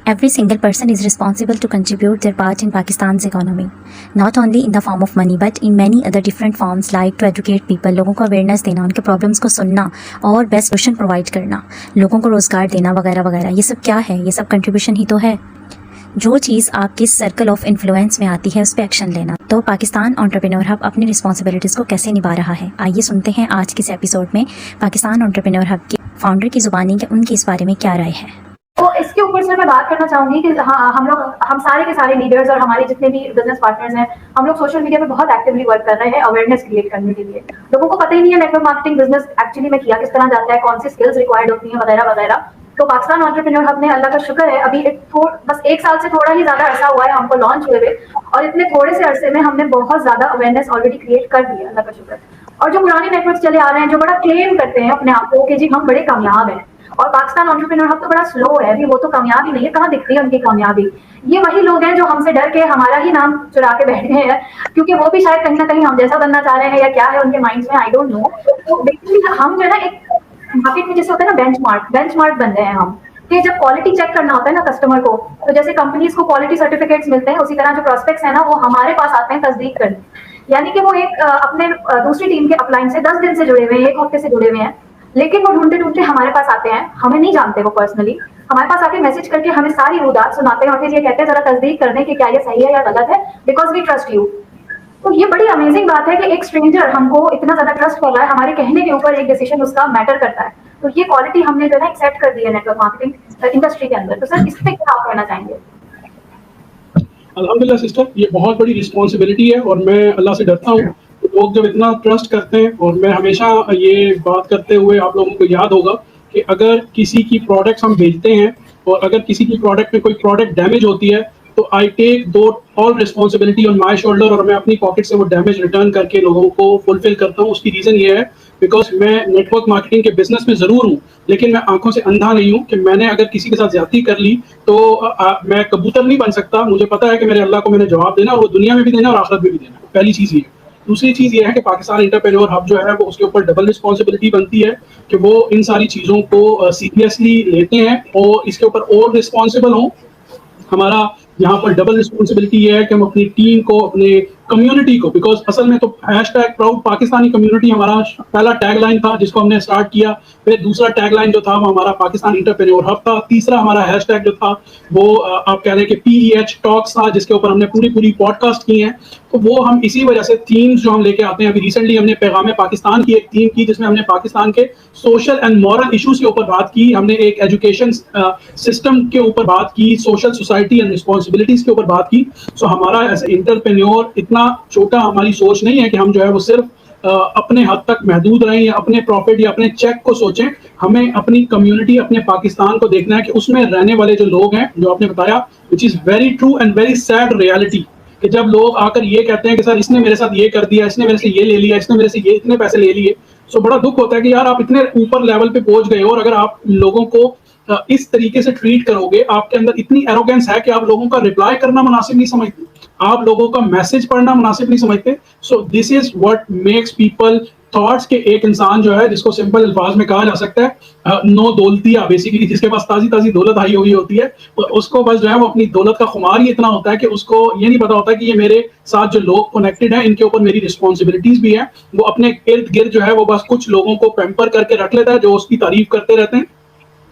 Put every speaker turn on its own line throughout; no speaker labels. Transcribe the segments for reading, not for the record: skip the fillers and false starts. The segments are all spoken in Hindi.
Every single person is responsible to contribute their part in Pakistan's economy, not only in the form of money but in many other different forms like to educate people, लोगों को अवेयरनेस देना, उनके प्रॉब्लम्स को सुनना और बेस्ट सोल्यूशन प्रोवाइड करना, लोगों को रोज़गार देना वगैरह वगैरह। ये सब क्या है? ये सब कंट्रीब्यूशन ही तो है। जो चीज़ आपके सर्कल ऑफ इन्फ्लुएंस में आती है उस पर एक्शन लेना। तो पाकिस्तान एंटरप्रेन्योर हब अपनी रिस्पॉन्सिबिलिटीज़ को कैसे निभा रहा है, आइए सुनते हैं आज के इस एपिसोड में पाकिस्तान एंटरप्रेन्योर हब के फाउंडर की ज़ुबानी के उनकी इस बारे में क्या राय है।
तो इसके ऊपर से मैं बात करना चाहूंगी कि हाँ, हम सारे के सारे लीडर्स और हमारे जितने भी बिजनेस पार्टनर्स हैं, हम लोग सोशल मीडिया पे बहुत एक्टिवली वर्क कर रहे हैं अवेयरनेस क्रिएट करने के लिए। लोगों को पता ही नहीं है नेटवर्क मार्केटिंग बिजनेस एक्चुअली में किया किस तरह जाता है, कौन सी स्किल्स रिक्वायर्ड होती हैं वगैरह वगैरह। तो पाकिस्तान एंटरप्रेन्योर हब ने, अल्लाह का शुक्र है, अभी बस 1 साल से थोड़ा ही ज्यादा अरसा हुआ है हमको लॉन्च हुए हुए, और इतने थोड़े से अरसे में हमने बहुत ज्यादा अवेयरनेस ऑलरेडी क्रिएट कर दी है, अल्लाह का शुक्र। और जो पुराने नेटवर्क चले आ रहे हैं, जो बड़ा क्लेम करते हैं अपने आप को कि जी हम बड़े कामयाब हैं, और पाकिस्तान एंटरप्रेन्योर हब तो बड़ा स्लो है अभी, वो तो कामयाबी नहीं है, कहाँ दिखती है उनकी कामयाबी। ये वही लोग हैं जो हमसे डर के हमारा ही नाम चुरा के बैठे हैं, क्योंकि वो भी शायद कहीं ना कहीं हम जैसा बनना चाह रहे हैं, या क्या है उनके माइंड्स में, आई डोंट नो। तो बेसिकली हम जो है ना, एक मार्केट में जैसे होता है ना बेंचमार्क बन रहे हैं हम, कि जब क्वालिटी चेक करना होता है ना कस्टमर को, तो जैसे कंपनीज को क्वालिटी सर्टिफिकेट्स मिलते हैं, उसी तरह जो प्रोस्पेक्ट्स है ना, वो हमारे पास आते हैं तस्दीक करने। यानी कि वो एक अपने दूसरी टीम के अपलाइन से 10 दिन से जुड़े हुए हैं, 1 हफ्ते से जुड़े हुए हैं, लेकिन वो ढूंढते ढूंढते हमारे पास आते हैं। हमें नहीं जानते वो पर्सनली, हमारे पास आके मैसेज करके हमें सारी रुदात सुनाते हैं और फिर ये कहते हैं जरा तस्दीक कर दें कि क्या ये सही है या गलत है, बिकॉज वी ट्रस्ट यू। तो ये बड़ी अमेजिंग बात है कि एक स्ट्रेंजर हमको इतना ज्यादा ट्रस्ट कर रहा है, हमारे कहने के ऊपर एक डिसीजन उसका मैटर करता है। तो ये क्वालिटी हमने जो है ना एक्सेप्ट कर दी है नेटवर्क मार्केटिंग इंडस्ट्री के अंदर। तो सर, इस पे क्या आप कहना चाहेंगे?
अल्हम्दुलिल्लाह सिस्टर, ये बहुत बड़ी रिस्पॉन्सिबिलिटी है और मैं अल्लाह से डरता हूँ। लोग जब इतना ट्रस्ट करते हैं, और मैं हमेशा ये बात करते हुए आप लोगों को याद होगा कि अगर किसी की प्रोडक्ट्स हम बेचते हैं और अगर किसी की प्रोडक्ट में कोई प्रोडक्ट डैमेज होती है, तो आई टेक दो all responsibility on my shoulder, और मैं अपनी पॉकेट से वो डैमेज रिटर्न करके लोगों को फुलफिल करता हूँ। उसकी रीज़न ये है बिकॉज मैं नेटवर्क मार्केटिंग के बिजनेस में ज़रूर हूँ, लेकिन मैं आंखों से अंधा नहीं हूँ कि मैंने अगर किसी के साथ ज्यादती कर ली तो मैं कबूतर नहीं बन सकता। मुझे पता है कि मेरे अल्लाह को मैंने जवाब देना, और वो दुनिया में भी देना और आखिरत में भी देना। पहली चीज़ ये। दूसरी चीज़ ये है कि पाकिस्तान एंटरप्रेन्योर हब जो है वो उसके ऊपर डबल रिस्पॉन्सिबिलिटी बनती है कि वो इन सारी चीज़ों को सीरियसली लेते हैं और इसके ऊपर और रिस्पॉन्सिबल हों। हमारा यहाँ पर डबल रिस्पॉन्सिबिलिटी ये है कि हम अपनी टीम को, अपने कम्युनिटी को, बिकॉज असल में तो #प्राउड पाकिस्तानी कम्युनिटी हमारा पहला टैगलाइन था जिसको हमने स्टार्ट किया। फिर दूसरा टैगलाइन जो था वो हमारा पाकिस्तान एंटरप्रेन्योर हब था। तीसरा हमारा हैशटैग जो था वो आप कह रहे हैं कि PEH टॉक्स था, जिसके ऊपर हमने पूरी पॉडकास्ट की हैं। तो वो हम इसी वजह से थीम्स जो हम लेके आते हैं, अभी रिसेंटली हमने पैगाम पाकिस्तान की एक थीम की जिसमें हमने पाकिस्तान के सोशल एंड मॉरल इश्यूज के ऊपर बात की। हमने एक एजुकेशन सिस्टम के ऊपर बात की, सोशल सोसाइटी एंड रिस्पॉन्सिबिलिटीज के ऊपर बात की। सो हमारा एज एंटरप्रेन्योर इतना छोटा हमारी सोच नहीं है कि हम जो है वो सिर्फ अपने हद तक महदूद रहें या अपने प्रॉफिट या अपने चेक को सोचें। हमें अपनी कम्युनिटी, अपने पाकिस्तान को देखना है कि उसमें रहने वाले जो लोग हैं, जो आपने बताया, which is very true and very sad reality, कि जब लोग आकर ये कहते हैं कि सर इसने मेरे साथ ये कर दिया, इसने मेरे से ये ले लिया, इसने मेरे से ये इतने पैसे ले लिए। सो बड़ा दुख होता है कि यार आप इतने ऊपर लेवल पे पहुंच गए हो, और अगर आप लोगों को इस तरीके से ट्रीट करोगे, आपके अंदर इतनी एरोगेंस है कि आप लोगों का रिप्लाई करना मुनासिब नहीं समझते, आप लोगों का मैसेज पढ़ना मुनासिब नहीं समझते। So this is what makes people thoughts के एक इंसान जो है, जिसको सिंपल अल्फाज में कहा जा सकता है नो दौलतिया, बेसिकली जिसके पास ताजी दौलत आई हुई होती है, तो उसको बस जो है वो अपनी दौलत का खुमार ही इतना होता है कि उसको ये नहीं पता होता कि ये मेरे साथ जो लोग कनेक्टेड हैं, इनके ऊपर मेरी रिस्पॉन्सिबिलिटीज भी है। वो अपने इर्द गिर्द जो है वो बस कुछ लोगों को पैम्पर करके रख लेता है जो उसकी तारीफ करते रहते हैं,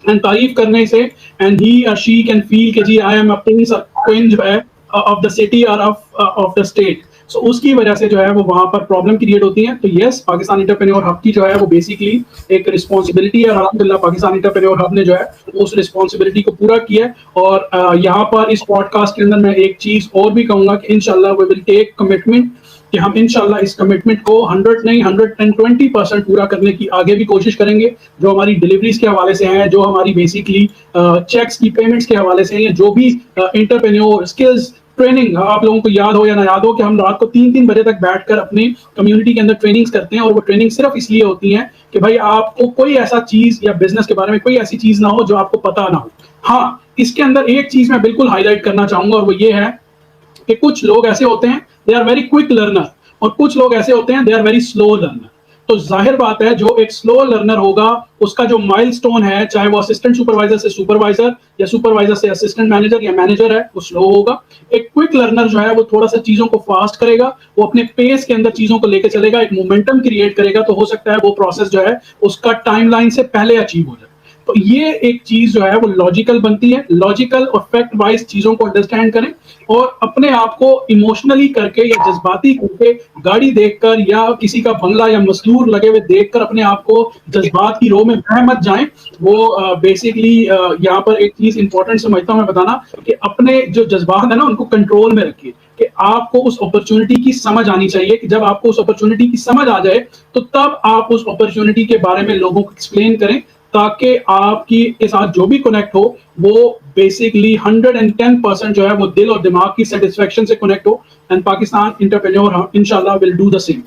एंड तारीफ करने से एंड ही और शी कैन फील कि जी आई एम अ प्रिंस और क्वीन जो है ऑफ द सिटी और ऑफ द स्टेट। सो उसकी वजह से जो है वो वहाँ पर प्रॉब्लम क्रिएट होती है। तो यस, पाकिस्तान एंटरप्रेन्योर हब की जो है वो बेसिकली एक रिस्पॉन्सिबिलिटी है, और अल्हम्दुलिल्लाह पाकिस्तान एंटरप्रेन्योर हब ने जो है उस रिस्पॉन्सिबिलिटी को पूरा किया है। और यहाँ पर इस पॉडकास्ट के अंदर मैं एक चीज़ और भी कहूँगा कि इंशाल्लाह वी विल टेक कमिटमेंट, कि हम इंशाल्लाह इस कमिटमेंट को 100 नहीं 120% पूरा करने की आगे भी कोशिश करेंगे। जो हमारी डिलीवरीज के हवाले से हैं, जो हमारी बेसिकली चेक्स की पेमेंट्स के हवाले से हैं, जो भी इंटरप्रेन्योर स्किल्स ट्रेनिंग, आप लोगों को याद हो या ना याद हो कि हम रात को 3-3 बजे तक बैठकर अपनी कम्युनिटी के अंदर ट्रेनिंग्स करते हैं, और वो ट्रेनिंग सिर्फ इसलिए होती है कि भाई आपको कोई ऐसा चीज या बिजनेस के बारे में कोई ऐसी चीज ना हो जो आपको पता ना हो। हाँ, इसके अंदर एक चीज मैं बिल्कुल हाईलाइट करना चाहूंगा, और वो ये है कि कुछ लोग ऐसे होते हैं they are very quick learner, और कुछ लोग ऐसे होते हैं they are very slow learner. तो जाहिर बात है जो एक स्लो लर्नर होगा उसका जो माइलस्टोन है, चाहे वो असिस्टेंट सुपरवाइजर से सुपरवाइजर या सुपरवाइजर से असिस्टेंट मैनेजर या मैनेजर है, वो स्लो होगा। एक क्विक लर्नर जो है वो थोड़ा सा चीजों को फास्ट करेगा, वो अपने पेस के अंदर चीजों को लेकर चलेगा, एक मोमेंटम क्रिएट करेगा, तो हो सकता है वो प्रोसेस जो है उसका टाइमलाइन से पहले अचीव हो जाए। तो ये एक चीज जो है वो लॉजिकल बनती है। लॉजिकल और फैक्ट वाइज चीजों को अंडरस्टैंड करें और अपने आप को इमोशनली करके या जज्बाती करके गाड़ी देखकर या किसी का बंगला या मसरूर लगे हुए देखकर अपने आप को जज्बात की रो में बह मत जाएं। वो बेसिकली यहाँ पर एक चीज इंपॉर्टेंट समझता हूं मैं बताना कि अपने जो जज्बात है ना उनको कंट्रोल में रखिए, कि आपको उस अपॉर्चुनिटी की समझ आनी चाहिए, कि जब आपको उस अपॉर्चुनिटी की समझ आ जाए तो तब आप उस अपॉर्चुनिटी के बारे में लोगों को एक्सप्लेन करें, ताकि आपकी के साथ जो भी कनेक्ट हो वो बेसिकली 110% जो है वो दिल और दिमाग की सेटिस्फेक्शन से कनेक्ट हो। एंड पाकिस्तान एंटरप्रेन्योर इंशाल्लाह विल डू द सेम।